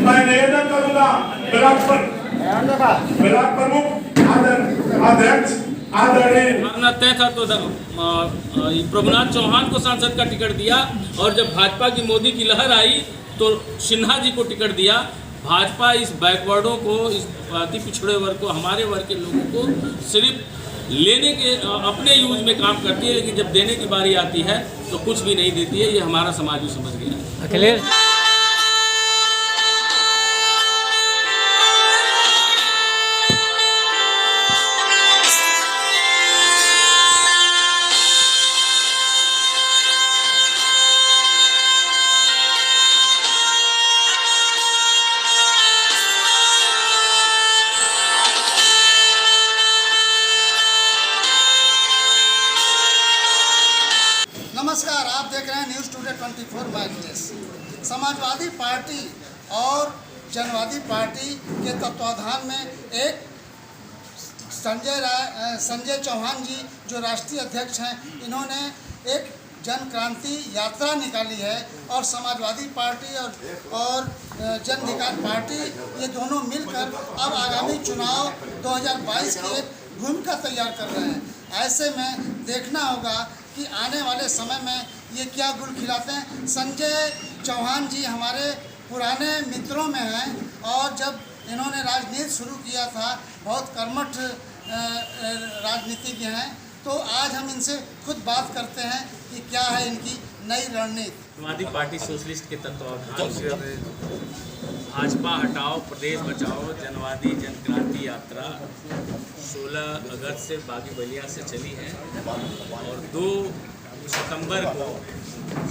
मैं निवेदन करूंगा ब्लॉक प्रमुख अध्यक्ष आदरणीय मामला तय था तो प्रभुनाथ चौहान को सांसद का टिकट दिया, और जब भाजपा की मोदी की लहर आई तो सिन्हा जी को टिकट दिया। भाजपा इस बैकवर्डों को, इस अति पिछड़े वर्ग को, हमारे वर्ग के लोगों को सिर्फ लेने के अपने यूज में काम करती है, लेकिन जब देने की बारी आती है तो कुछ भी नहीं देती है। ये हमारा समाज भी समझ गया है। अखिलेश नमस्कार, आप देख रहे हैं न्यूज़ टुडे 24 मैं अखिलेश। समाजवादी पार्टी और जनवादी पार्टी के तत्वाधान में एक संजय चौहान जी जो राष्ट्रीय अध्यक्ष हैं, इन्होंने एक जन क्रांति यात्रा निकाली है, और समाजवादी पार्टी और जन अधिकार पार्टी ये दोनों मिलकर अब आगामी चुनाव 2022 की एक भूमिका तैयार कर रहे हैं। ऐसे में देखना होगा कि आने वाले समय में ये क्या गुल खिलाते हैं। संजय चौहान जी हमारे पुराने मित्रों में हैं, और जब इन्होंने राजनीति शुरू किया था, बहुत कर्मठ राजनीतिज्ञ हैं। तो आज हम इनसे खुद बात करते हैं कि क्या है इनकी नई रणनीति। समाजवादी पार्टी सोशलिस्ट के तत्वाधान से भाजपा हटाओ प्रदेश बचाओ जनवादी जन क्रांति यात्रा 16 अगस्त से बागी बलिया से चली है, और 2 सितंबर को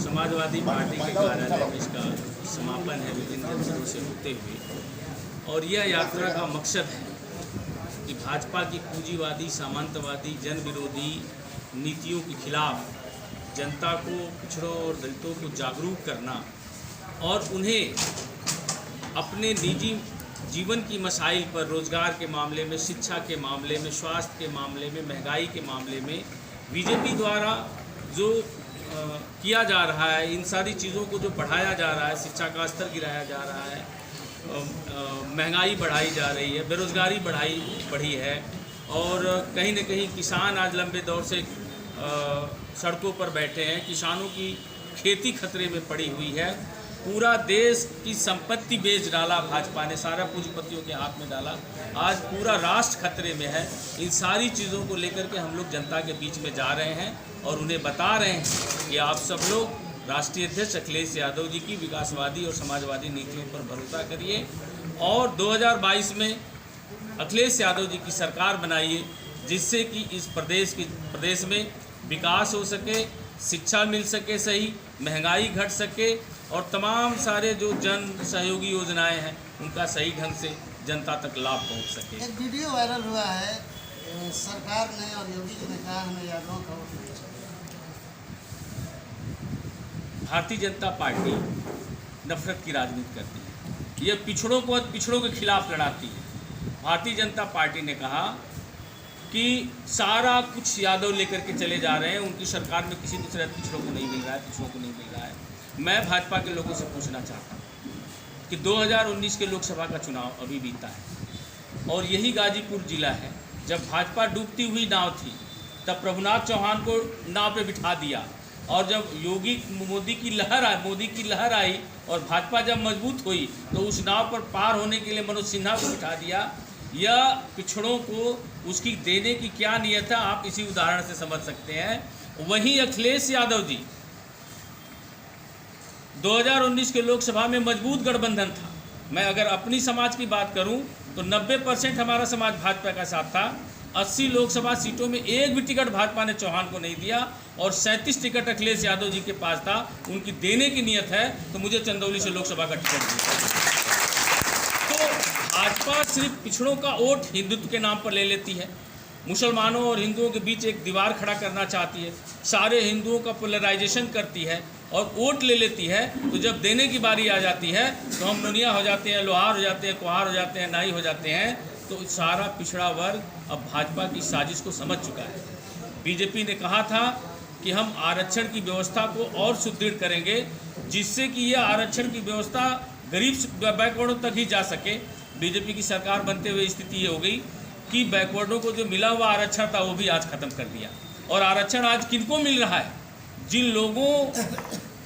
समाजवादी पार्टी के कार्यालय में इसका समापन है विभिन्न जनपदों से होते हुए। और यह यात्रा का मकसद है कि भाजपा की पूंजीवादी सामंतवादी जन विरोधी नीतियों के खिलाफ जनता को, पिछड़ों और दलितों को जागरूक करना, और उन्हें अपने निजी जीवन की मसाइल पर, रोजगार के मामले में, शिक्षा के मामले में, स्वास्थ्य के मामले में, महंगाई के मामले में बीजेपी द्वारा जो किया जा रहा है, इन सारी चीज़ों को जो बढ़ाया जा रहा है, शिक्षा का स्तर गिराया जा रहा है, महंगाई बढ़ाई जा रही है, बेरोजगारी बढ़ी है, और कहीं न कहीं किसान आज लंबे दौर से सड़कों पर बैठे हैं। किसानों की खेती खतरे में पड़ी हुई है। पूरा देश की संपत्ति बेच डाला भाजपा ने, सारा पूंजीपतियों के हाथ में डाला। आज पूरा राष्ट्र खतरे में है। इन सारी चीज़ों को लेकर के हम लोग जनता के बीच में जा रहे हैं और उन्हें बता रहे हैं कि आप सब लोग राष्ट्रीय अध्यक्ष अखिलेश यादव जी की विकासवादी और समाजवादी नीतियों पर भरोसा करिए, और 2022 में अखिलेश यादव जी की सरकार बनाइए, जिससे कि इस प्रदेश में विकास हो सके, शिक्षा मिल सके सही, महंगाई घट सके, और तमाम सारे जो जन सहयोगी योजनाएं हैं उनका सही ढंग से जनता तक लाभ पहुंच सके। एक वीडियो वायरल हुआ है, सरकार ने और योगी जी ने कहा हमें यादवों का वोट नहीं चाहिए। भारतीय जनता पार्टी नफरत की राजनीति करती है, ये पिछड़ों के खिलाफ लड़ाती है। भारतीय जनता पार्टी ने कहा कि सारा कुछ यादव लेकर के चले जा रहे हैं, उनकी सरकार में किसी दूसरे पिछड़ों को नहीं मिल रहा है, पिछड़ों को नहीं मिल रहा है। मैं भाजपा के लोगों से पूछना चाहता हूँ कि 2019 के लोकसभा का चुनाव अभी बीता है, और यही गाजीपुर जिला है। जब भाजपा डूबती हुई नाव थी, तब प्रभुनाथ चौहान को नाव पे बिठा दिया, और जब मोदी की लहर आई और भाजपा जब मजबूत हुई, तो उस नाव पर पार होने के लिए मनोज सिन्हा को बिठा दिया। यह पिछड़ों को उसकी देने की क्या नीयत है, आप इसी उदाहरण से समझ सकते हैं। वहीं अखिलेश यादव जी 2019 के लोकसभा में मजबूत गठबंधन था। मैं अगर अपनी समाज की बात करूं तो 90% हमारा समाज भाजपा का साथ था। 80 लोकसभा सीटों में एक भी टिकट भाजपा ने चौहान को नहीं दिया, और 37 टिकट अखिलेश यादव जी के पास था। उनकी देने की नीयत है तो मुझे चंदौली से लोकसभा का टिकट दिया। तो भाजपा सिर्फ पिछड़ों का वोट हिंदुत्व के नाम पर ले लेती है, मुसलमानों और हिंदुओं के बीच एक दीवार खड़ा करना चाहती है, सारे हिंदुओं का पोलराइजेशन करती है और वोट ले लेती है। तो जब देने की बारी आ जाती है तो हम नुनिया हो जाते हैं, लोहार हो जाते हैं, कुहार हो जाते हैं, नाई हो जाते हैं। तो सारा पिछड़ा वर्ग अब भाजपा की साजिश को समझ चुका है। बीजेपी ने कहा था कि हम आरक्षण की व्यवस्था को और सुदृढ़ करेंगे, जिससे कि यह आरक्षण की व्यवस्था गरीब बैकवर्डों तक ही जा सके। बीजेपी की सरकार बनते हुए स्थिति ये हो गई कि बैकवर्डों को जो मिला हुआ आरक्षण था वो भी आज ख़त्म कर दिया। और आरक्षण आज किनको मिल रहा है? जिन लोगों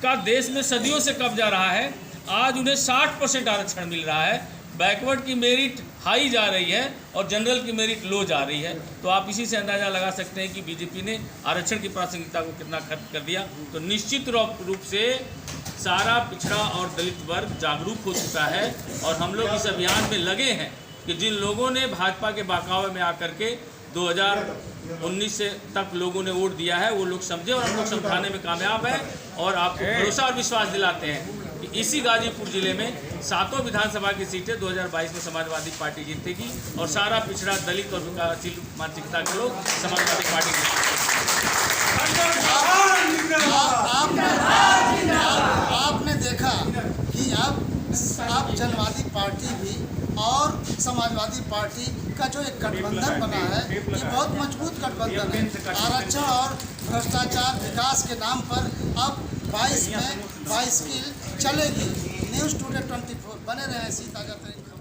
का देश में सदियों से कब्जा रहा है, आज उन्हें 60% आरक्षण मिल रहा है। बैकवर्ड की मेरिट हाई जा रही है और जनरल की मेरिट लो जा रही है। तो आप इसी से अंदाज़ा लगा सकते हैं कि बीजेपी ने आरक्षण की प्रासंगिकता को कितना खत्म कर दिया। तो निश्चित रूप से सारा पिछड़ा और दलित वर्ग जागरूक हो चुका है और हम लोग इस अभियान में लगे हैं कि जिन लोगों ने भाजपा के बहकावे में आकर के 2019 से तक लोगों ने वोट दिया है, वो लोग समझे और हम लोग समझाने में कामयाब हैं और आपको भरोसा और विश्वास दिलाते हैं कि इसी गाजीपुर जिले में 7 विधानसभा की सीटें 2022 में समाजवादी पार्टी जीतेगी और सारा पिछड़ा दलित और विकासशील मानसिकता के लोग समाजवादी पार्टी जीतेगी। आपने देखा कि अब जनवादी पार्टी भी और समाजवादी पार्टी का जो एक गठबंधन बना है, ये बहुत मजबूत गठबंधन है। आरक्षण और भ्रष्टाचार विकास के नाम पर अब 22 में 22 की चलेगी। न्यूज़ टुडे 24 बने रहे इसी ताज़ा तरीन खबर।